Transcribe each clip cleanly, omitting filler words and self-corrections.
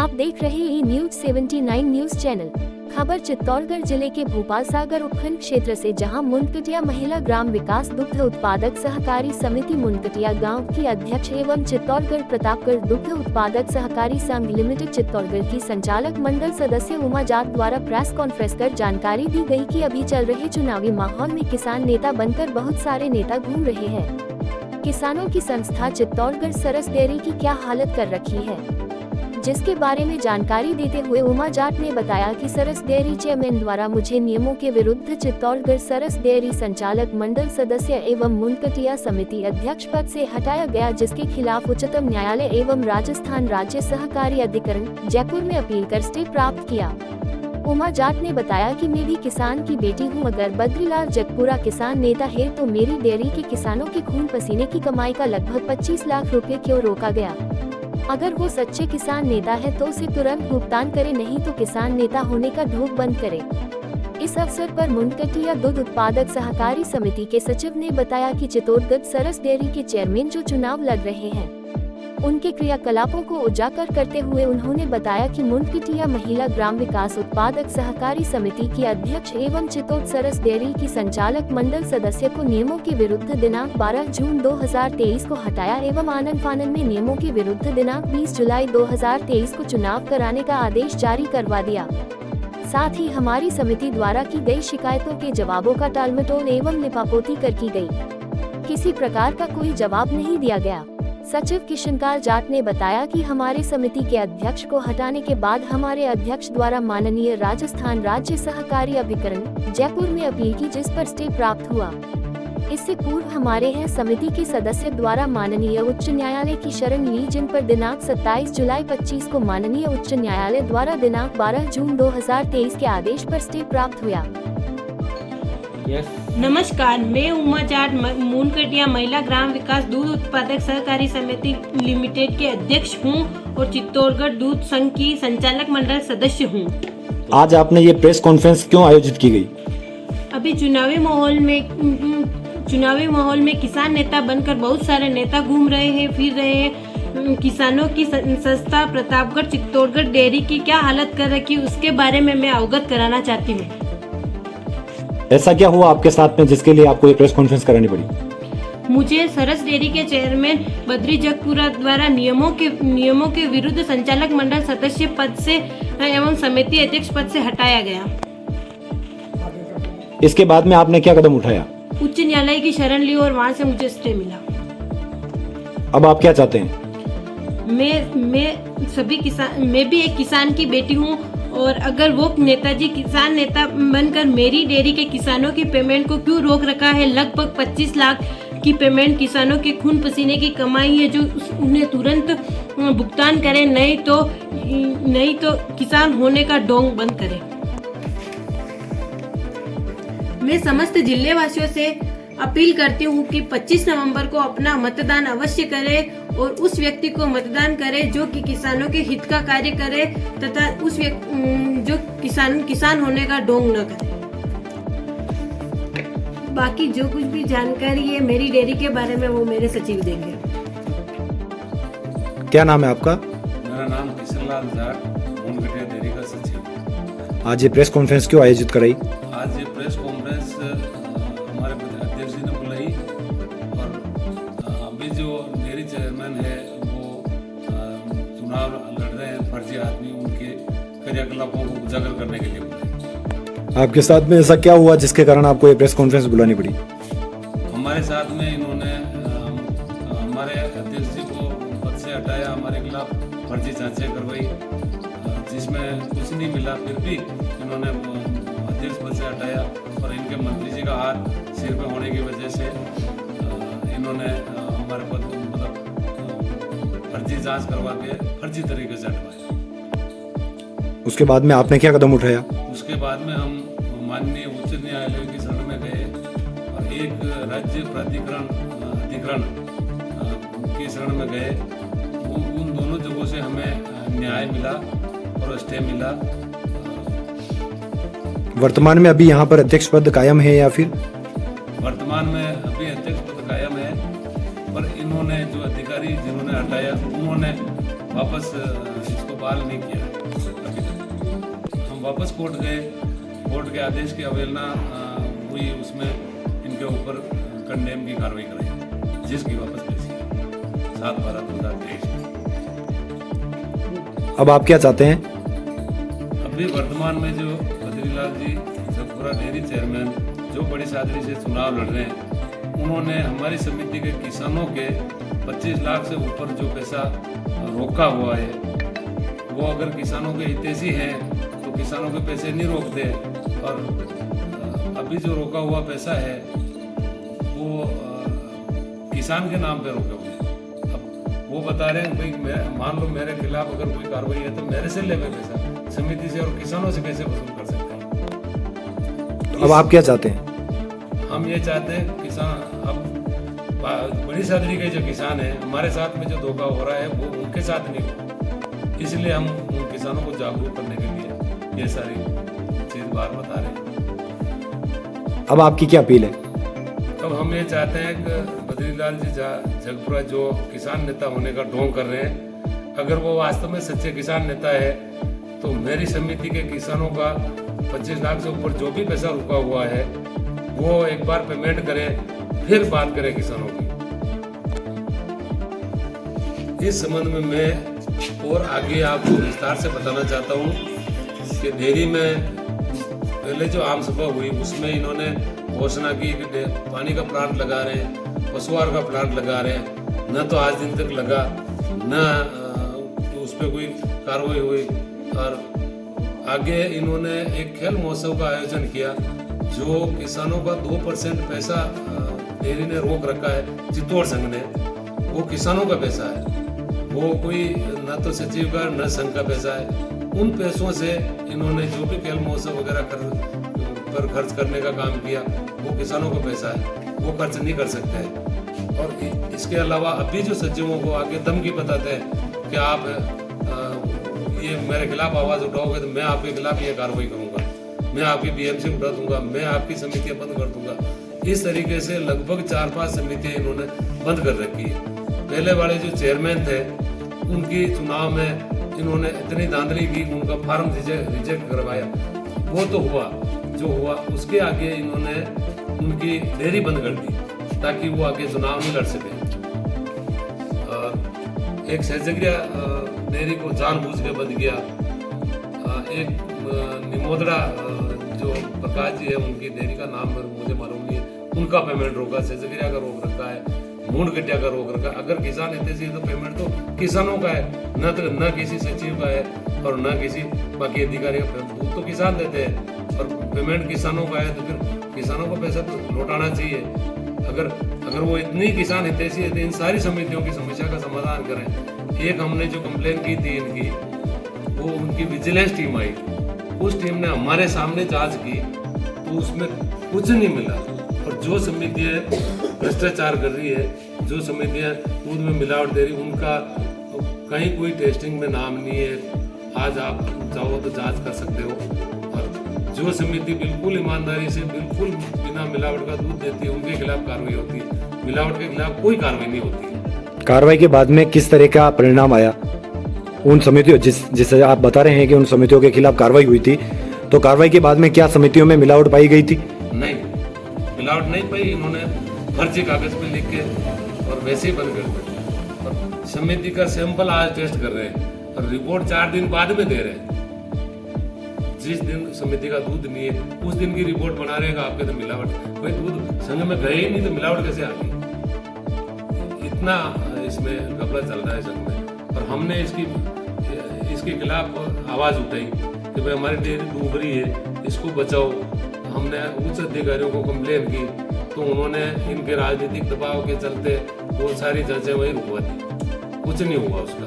आप देख रहे हैं न्यूज़ 79 न्यूज़ चैनल। खबर चित्तौड़गढ़ जिले के भोपाल सागर उपखंड क्षेत्र से, जहां मुनकटिया महिला ग्राम विकास दुग्ध उत्पादक सहकारी समिति मुनकटिया गांव की अध्यक्ष एवं चित्तौड़गढ़ प्रतापगढ़ दुग्ध उत्पादक सहकारी संघ लिमिटेड चित्तौड़गढ़ की संचालक मंडल सदस्य उमा जाट द्वारा प्रेस कॉन्फ्रेंस कर जानकारी दी गई कि अभी चल रहे चुनावी माहौल में किसान नेता बनकर बहुत सारे नेता घूम रहे हैं। किसानों की संस्था चित्तौड़गढ़ सरस डेयरी की क्या हालत कर रखी है, जिसके बारे में जानकारी देते हुए उमा जाट ने बताया कि सरस डेयरी चेयरमैन द्वारा मुझे नियमों के विरुद्ध चित्तौड़गढ़ सरस डेयरी संचालक मंडल सदस्य एवं मुनकटिया समिति अध्यक्ष पद से हटाया गया, जिसके खिलाफ उच्चतम न्यायालय एवं राजस्थान राज्य सहकारी अधिकरण जयपुर में अपील कर स्टे प्राप्त किया। उमा जाट ने बताया कि मैं भी किसान की बेटी हूं, अगर बद्रीलाल जगपुरा किसान नेता है तो मेरी डेयरी के किसानों के खून पसीने की कमाई का लगभग 25 लाख रुपए क्यों रोका गया। अगर वो सच्चे किसान नेता है तो उसे तुरंत भुगतान करे, नहीं तो किसान नेता होने का ढोंग बंद करे। इस अवसर पर मुनकटिया दूध उत्पादक सहकारी समिति के सचिव ने बताया कि चित्तौड़गढ़ सरस डेयरी के चेयरमैन जो चुनाव लड़ रहे हैं, उनके क्रियाकलापों को उजागर करते हुए उन्होंने बताया कि मुनकटिया महिला ग्राम विकास उत्पादक सहकारी समिति की अध्यक्ष एवं चित्तौड़ सरस डेयरी की संचालक मंडल सदस्य को नियमों के विरुद्ध दिनांक 12 जून 2023 को हटाया एवं आनन फानन में नियमों के विरुद्ध दिनांक 20 जुलाई 2023 को चुनाव कराने का आदेश जारी करवा दिया। साथ ही हमारी समिति द्वारा की गई शिकायतों के जवाबों का टालमटोल एवं लिपापोती कर की गई, किसी प्रकार का कोई जवाब नहीं दिया गया। सचिव किशनकाल जाट ने बताया कि हमारे समिति के अध्यक्ष को हटाने के बाद हमारे अध्यक्ष द्वारा माननीय राजस्थान राज्य सहकारी अधिकरण जयपुर में अपील की, जिस पर स्टे प्राप्त हुआ। इससे पूर्व हमारे हैं समिति के सदस्य द्वारा माननीय उच्च न्यायालय की शरण ली, जिन पर दिनांक 27 जुलाई 25 को माननीय उच्च न्यायालय द्वारा दिनांक 12 जून 2023 के आदेश पर स्टे प्राप्त हुआ। नमस्कार, मैं उमा जाट मुनकटिया महिला ग्राम विकास दूध उत्पादक सहकारी समिति लिमिटेड के अध्यक्ष हूं और चित्तौड़गढ़ दूध संघ की संचालक मंडल सदस्य हूं। आज आपने ये प्रेस कॉन्फ्रेंस क्यों आयोजित की गई? अभी चुनावी माहौल में किसान नेता बनकर बहुत सारे नेता घूम रहे हैं, फिर रहे हैं। किसानों की संस्था प्रतापगढ़ चित्तौड़गढ़ डेयरी की क्या हालत कर रखी, उसके बारे में मैं अवगत कराना चाहती हूँ। ऐसा क्या हुआ आपके साथ में जिसके लिए आपको ये प्रेस कॉन्फ्रेंस करानी पड़ी? मुझे सरस डेयरी के चेयरमैन बद्री जगपुरा द्वारा नियमों के विरुद्ध संचालक मंडल सदस्य पद से एवं समिति अध्यक्ष पद से हटाया गया। इसके बाद में आपने क्या कदम उठाया? उच्च न्यायालय की शरण ली और वहां से मुझे स्टे मिला। अब आप क्या चाहते हैं? मैं भी एक किसान की बेटी हूँ, और अगर वो नेताजी किसान नेता बनकर मेरी डेयरी के किसानों की पेमेंट को क्यों रोक रखा है। लगभग 25 लाख की पेमेंट किसानों के खून पसीने की कमाई है, जो उन्हें तुरंत भुगतान करें, नहीं तो किसान होने का ढोंग बंद करें। मैं समस्त जिले वासियों से अपील करती हूँ कि 25 नवंबर को अपना मतदान अवश्य करें और उस व्यक्ति को मतदान करें जो कि किसानों के हित का कार्य करे तथा उस जो किसान होने का ढोंग न करे। बाकी जो कुछ भी जानकारी है मेरी डेयरी के बारे में वो मेरे सचिव देंगे। क्या नाम है आपका? मेरा नाम किशनलाल जाट, मुनकटिया डेयरी का सचिव। आज ये प्रेस कॉन्फ्रेंस क्यों आयोजित कराई? आज ये प्रेस कॉन्फ्रेंस हमारे अध्यक्ष जी ने बुलाई और अभी जो डेयरी चेयरमैन है वो चुनाव लड़ रहे हैं, फर्जी आदमी, उनके क्रियाकलापों को उजागर करने के लिए बुलाई। आपके साथ में ऐसा क्या हुआ जिसके कारण आपको ये प्रेस कॉन्फ्रेंस बुलानी पड़ी? हमारे साथ में इन्होंने हमारे अध्यक्ष जी को पद से हटाया, हमारे खिलाफ फर्जी जांचें करवाई, जिसमें कुछ नहीं मिला, फिर भी इन्होंने अध्यक्ष पद से हटाया और इनके मंत्री जी का हाथ सिर पे होने की वजह से इन्होंने हमारे पद को मतलब फर्जी जांच करवा के फर्जी तरीके से हटवाया। उसके बाद में आपने क्या कदम उठाया? उसके बाद में हम माननीय उच्च न्यायालय की शरण में गए और एक राज्य प्राधिकरण अधिकरण की शरण में गए। उन दोनों जगहों से हमें न्याय मिला और स्टे मिला। वर्तमान में अभी यहाँ पर अध्यक्ष पद कायम है या फिर? वर्तमान में अभी अध्यक्ष पद कायम है, पर इन्होंने जो अधिकारी जिन्होंने हटाया उन्होंने वापस इसको बहाल नहीं किया अभी तक। हम वापस कोर्ट गए, कोर्ट के आदेश की अवहेलना हुई, उसमें इनके ऊपर कंडेम की कार्रवाई कराई, जिसकी वापस भेजी 7/12/2023 में। अब आप क्या चाहते हैं? अभी वर्तमान में जो बद्रीलाल जी जगपुरा डेयरी चेयरमैन जो बड़ी सादगी से चुनाव लड़ रहे हैं, उन्होंने हमारी समिति के किसानों के 25 लाख से ऊपर जो पैसा रोका हुआ है, वो अगर किसानों के हितैषी हैं तो किसानों के पैसे नहीं रोकते, और अभी जो रोका हुआ पैसा है वो किसान के नाम पे रोके हुए हैं। अब वो बता रहे हैं भाई मान लो मेरे खिलाफ अगर कोई कार्रवाई है तो मेरे से ले पैसा, समिति से और किसानों से कैसे वसूल कर सकते हैं? अब आप क्या चाहते हैं? हम ये चाहते हैं किसान, अब बड़ी सादरी के जो किसान हैं, हमारे साथ में जो धोखा हो रहा है वो उनके साथ नहीं हो, इसलिए हम उन किसानों को जागरूक करने के लिए ये सारी चीज बार बता रहे हैं। अब आपकी क्या अपील है? अब हम ये चाहते हैं कि बद्रीलाल जी जगपुरा जो किसान नेता होने का ढोंग कर रहे हैं, अगर वो वास्तव में सच्चे किसान नेता है तो मेरी समिति के किसानों का 25 लाख से ऊपर जो भी पैसा रुका हुआ है वो एक बार पेमेंट करें, फिर बात करें किसानों की। इस संबंध में मैं और आगे आपको विस्तार से बताना चाहता हूँ कि डेयरी में पहले जो आम सभा हुई उसमें इन्होंने घोषणा की कि पानी का प्लांट लगा रहे हैं, पशुआहार का प्लांट लगा रहे हैं, न तो आज दिन तक लगा, न उस पर कोई कार्रवाई हुई। और आगे इन्होंने एक खेल महोत्सव का आयोजन किया, जो किसानों का 2% पैसा डेयरी ने रोक रखा है, चित्तौड़ संघ ने, वो किसानों का पैसा है, वो कोई न तो सचिव का न संघ का पैसा है। उन पैसों से इन्होंने जो भी खेल महोत्सव वगैरह पर खर्च करने का काम किया, वो किसानों का पैसा है, वो खर्च नहीं कर सकते हैं। और इसके अलावा अभी जो सचिवों को आगे धमकी बताते हैं कि आप ये मेरे खिलाफ आवाज उठाओगे तो मैं आपके खिलाफ ये कार्रवाई करूंगा, मैं आपकी बीएमसी उठा दूंगा, मैं आपकी समितियां बंद कर दूंगा। इस तरीके से लगभग 4-5 समितियां इन्होंने बंद कर रखी है। पहले वाले जो चेयरमैन थे उनकी चुनाव में इन्होंने इतनी धांधली की, उनका फार्म रिजेक्ट करवाया, वो तो हुआ जो हुआ। उसके आगे इन्होंने उनकी डेयरी बंद कर दी ताकि वो आगे चुनाव नहीं लड़ सके। एक सहजगिया डेयरी को जानबूझ के बंद किया। एक निमोदड़ा जो प्रकाश जी है, उनकी डेयरी का नाम मुझे मालूम नहीं है, उनका पेमेंट रोका, सहजगिया का रोक रखा है, मूंड गटिया का रोक रखा है। अगर किसान हितैषी है तो पेमेंट तो किसानों का है, न किसी सचिव का है और न किसी बाकी अधिकारी का। दूध तो किसान देते हैं और पेमेंट किसानों का है, तो फिर किसानों को पैसा तो लौटाना चाहिए। अगर वो इतनी किसान हितैषी है तो इन सारी समितियों की समस्या का समाधान करें। एक हमने जो कंप्लेन की थी इनकी, वो उनकी विजिलेंस टीम आई, उस टीम ने हमारे सामने जांच की तो उसमें कुछ नहीं मिला। और जो समितियां भ्रष्टाचार कर रही है, जो समितियां दूध में मिलावट दे रही, उनका कहीं कोई टेस्टिंग में नाम नहीं है। आज आप चाहो तो जांच कर सकते हो। और जो समिति बिल्कुल ईमानदारी से बिल्कुल बिना मिलावट का दूध देती है, उनके खिलाफ कार्रवाई होती है, मिलावट के खिलाफ कोई कार्रवाई नहीं होती है। कार्रवाई के बाद में किस तरह का परिणाम आया? उन समितियों जिससे आप बता रहे हैं कि उन समितियों के खिलाफ कार्रवाई हुई थी, तो कार्रवाई के बाद में क्या समितियों में मिलावट पाई गई थी? नहीं, मिलावट नहीं पाई। इन्होंने फर्जी कागज पे लिख के और वैसे ही बंद कर दिया। और समिति का सैंपल आज टेस्ट कर रहे हैं और रिपोर्ट 4 दिन बाद में दे रहे हैं। जिस दिन समिति का दूध नहीं है उस दिन की रिपोर्ट बना रहेगा आपके तो मिलावट। भाई दूध संघ में गए ही नहीं तो मिलावट कैसे आ गई? इतना इसमें घपला चल रहा है संघ में। और हमने इसके खिलाफ आवाज उठाई कि भाई हमारी डेयरी डूब रही है, इसको बचाओ। हमने उच्च अधिकारियों को कंप्लेन की तो उन्होंने इनके राजनीतिक दबाव के चलते वो सारी जांचें वहीं रुकवा दी, कुछ नहीं हुआ उसका।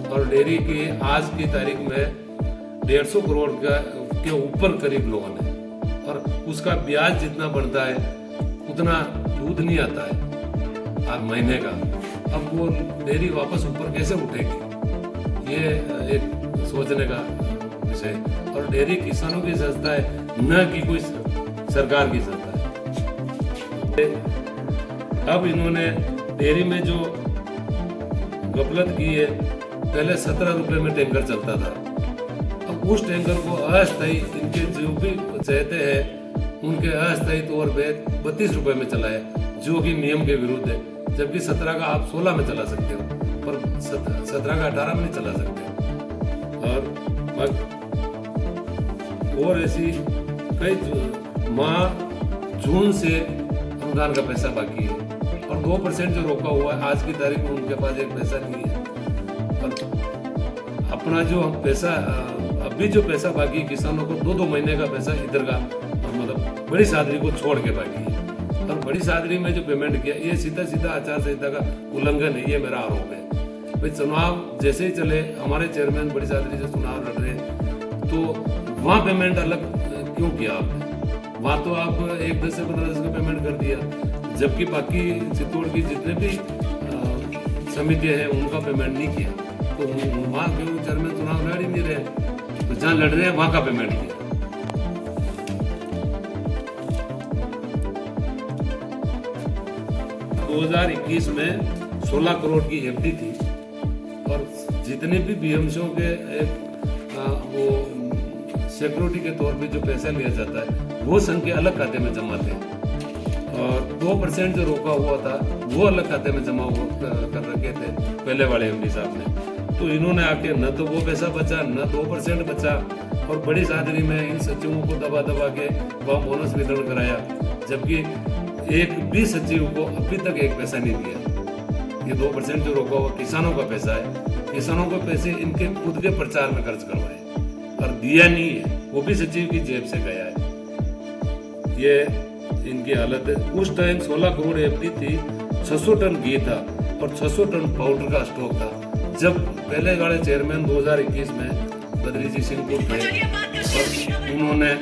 और डेयरी की आज की तारीख में 150 करोड़ के ऊपर करीब लोन है और उसका ब्याज जितना बढ़ता है उतना दूध नहीं आता है हर महीने का। अब वो डेयरी वापस ऊपर कैसे उठेगी, ये एक सोचने का विषय। और डेयरी किसानों की संस्था है, न कि कोई सरकार की संस्था है। अब इन्होंने डेयरी में जो गफलत की है पहले 17 रुपए में टैंकर चलता था। अब उस टैंकर को अस्थायी इनके जो भी चाहते हैं उनके अस्थायी तौर पे 32 रुपए में चलाए, जो कि नियम के विरुद्ध है। जबकि 17 का आप 16 में चला सकते हो, पर 17 का 18 में नहीं चला सकते। और ऐसी कई माह जून से अनुदान का पैसा बाकी है और 2% जो रोका हुआ है आज की तारीख में उनके पास एक पैसा नहीं है। और अपना जो हम पैसा अभी जो पैसा बाकी किसानों को 2-2 महीने का पैसा इधर का मतलब बड़ी सादरी को छोड़ के बाकी है। और बड़ी सादरी में जो पेमेंट किया ये सीधा सीधा आचार संहिता का उल्लंघन है, ये मेरा आरोप है। भाई चुनाव जैसे ही चले, हमारे चेयरमैन बड़ी सादरी से चुनाव लड़ रहे हैं तो वहाँ पेमेंट अलग क्यों किया आपने? वहाँ तो आप 1-10 से 15 का पेमेंट कर दिया, जबकि बाकी चित्तौड़ की जितने भी समितियाँ हैं उनका पेमेंट नहीं किया। तो वहाँ क्यों चेयरमैन चुनाव लड़ ही नहीं रहे, तो जहाँ लड़ रहे हैं वहाँ का पेमेंट किया। तो 2021 में 16 करोड़ की एफडी थी और जितने भी बीएमसीओ के वो सिक्योरिटी के तौर पे जो पैसा लिया जाता है वो संख्या अलग खाते में जमा थे और 2% जो रोका हुआ था वो अलग खाते में जमा कर रखे थे पहले वाले एमडी साहब ने। तो इन्होंने आके न तो वो पैसा बचा न 2% बचा और बड़ी सादरी में इन सचिवों को दबा दबा के वहाँ बोनस वितरण कराया, जबकि एक भी सचिव को अभी तक एक पैसा नहीं दिया। ये 2% जो रोका हुआ किसानों का पैसा है, किसानों को पैसे इनके खुद के प्रचार में खर्च करवाए और दिया नहीं है, वो भी सचिव की जेब से गया है। ये इनकी हालत है। उस टाइम 16 करोड़ एफडी थी, 600 टन घी था और 600 टन पाउडर का स्टॉक था। जब पहले वाले चेयरमैन 2021 में बद्रीजी सिंह को थे और उन्होंने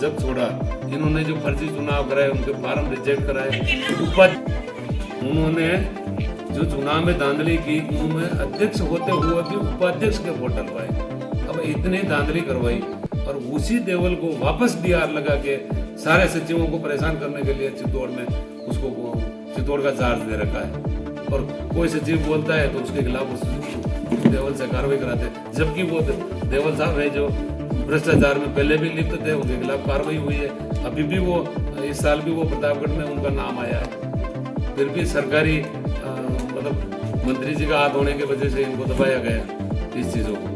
जब छोड़ा, इन्होंने जो फर्जी चुनाव कराए उनके फार्म रिजेक्ट कराए, उन्होंने जो चुनाव में धांधली की उनमें अध्यक्ष होते हुए भी उपाध्यक्ष के वोट डलवाए। अब इतनी धांधली करवाई और उसी देवल को वापस डीआर लगा के सारे सचिवों को परेशान करने के लिए चित्तौड़ में उसको चित्तौड़ का चार्ज दे रखा है और कोई सचिव बोलता है तो उसके खिलाफ उस देवल से कार्रवाई कराते, जबकि वो देवल साहब है जो भ्रष्टाचार में पहले भी लिप्त थे, उनके खिलाफ कार्रवाई हुई है। अभी भी वो इस साल भी वो प्रतापगढ़ में उनका नाम आया है, फिर भी सरकारी मतलब मंत्री जी का हाथ होने की वजह से इनको दबाया गया इस चीजों को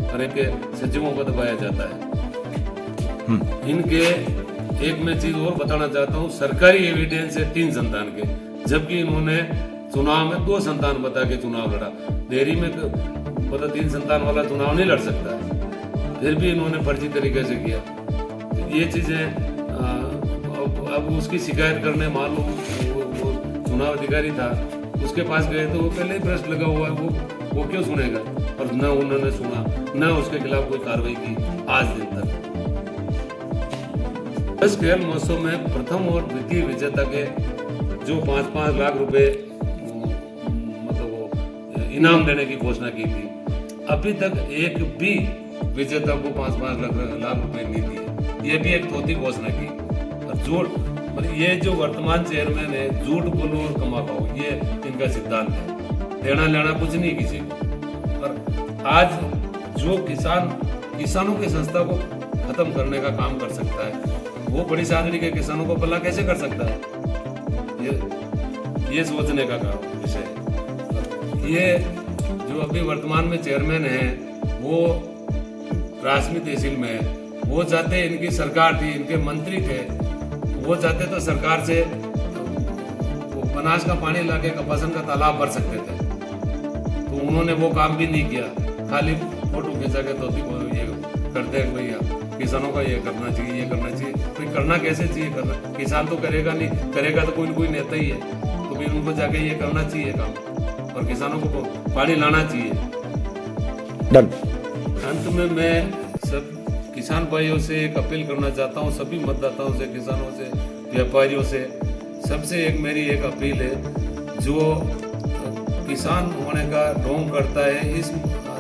और इनके सचिवों को दबाया जाता है। इनके एक मैं चीज और बताना चाहता हूँ, सरकारी एविडेंस है 3 संतान के, जबकि इन्होंने चुनाव में 2 संतान बता के चुनाव लड़ा। देरी में मतलब 3 संतान वाला चुनाव नहीं लड़ सकता है, फिर भी इन्होंने फर्जी तरीके से किया। तो ये चीजें अब उसकी शिकायत करने मालूम वो चुनाव अधिकारी था उसके पास गए तो वो पहले ही भ्रष्ट लगा हुआ है, वो क्यों सुनेगा? और न उन्होंने सुना न उसके खिलाफ कोई कार्रवाई की आज दिन तक। इस खेल महोत्सव में प्रथम और द्वितीय विजेता के जो 5-5 लाख रुपए मतलब वो इनाम देने की घोषणा की थी, अभी तक एक भी विजेता को 5-5 लाख रुपए नहीं दिए। ये भी एक थोथी घोषणा की। और झूठ ये जो वर्तमान चेयरमैन है, झूठ बोलो और कमा पाओ, ये इनका सिद्धांत है। देना लेना कुछ नहीं किसी को। और आज जो किसानों की संस्था को खत्म करने का काम कर सकता है, वो बड़ी सादरी के किसानों को भला कैसे कर सकता है? ये सोचने का काम विषय है। ये जो अभी वर्तमान में चेयरमैन है वो राजमी तहसील में है, वो चाहते इनकी सरकार थी, इनके मंत्री थे, वो चाहते तो सरकार से वो बनास का पानी लाके कपासन का तालाब भर सकते थे, तो उन्होंने वो काम भी नहीं किया। खाली फोटो खिंचा के तो ये करते हैं भैया किसानों का ये करना चाहिए, ये करना चाहिए। कोई करना कैसे चाहिए? करना किसान तो करेगा नहीं, करेगा तो कोई ना कोई नेता ही है, तो भी उनको जाके ये करना चाहिए काम और किसानों को पानी लाना चाहिए। अंत में मैं सब किसान भाइयों से एक अपील करना चाहता हूँ, सभी मतदाताओं से, किसानों से, व्यापारियों से, सबसे मेरी एक अपील है, जो किसान होने का ढोंग करता है, इस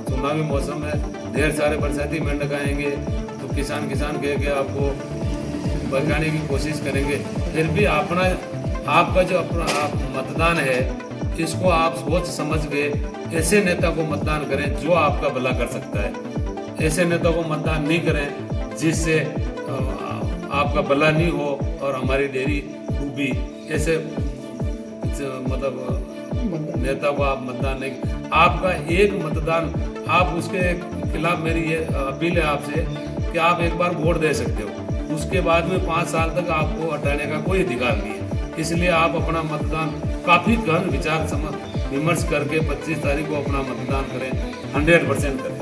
चुनावी मौसम में ढेर सारे बरसाती मेंढक आएंगे तो किसान कह के आपको भगाने की कोशिश करेंगे। फिर भी आपका जो अपना मतदान है इसको आप सोच समझ के ऐसे नेता को मतदान करें जो आपका भला कर सकता है। ऐसे नेता को मतदान नहीं करें जिससे आपका भला नहीं हो और हमारी डेयरी डूबी। ऐसे मतलब नेता को आप मतदान नहीं, आपका एक मतदान, आप उसके खिलाफ मेरी ये अपील है आपसे कि आप एक बार वोट दे सकते हो, उसके बाद में 5 साल तक आपको हटाने का कोई अधिकार नहीं है। इसलिए आप अपना मतदान काफी गहन विचार विमर्श करके 25 तारीख को अपना मतदान करें, 100% करें।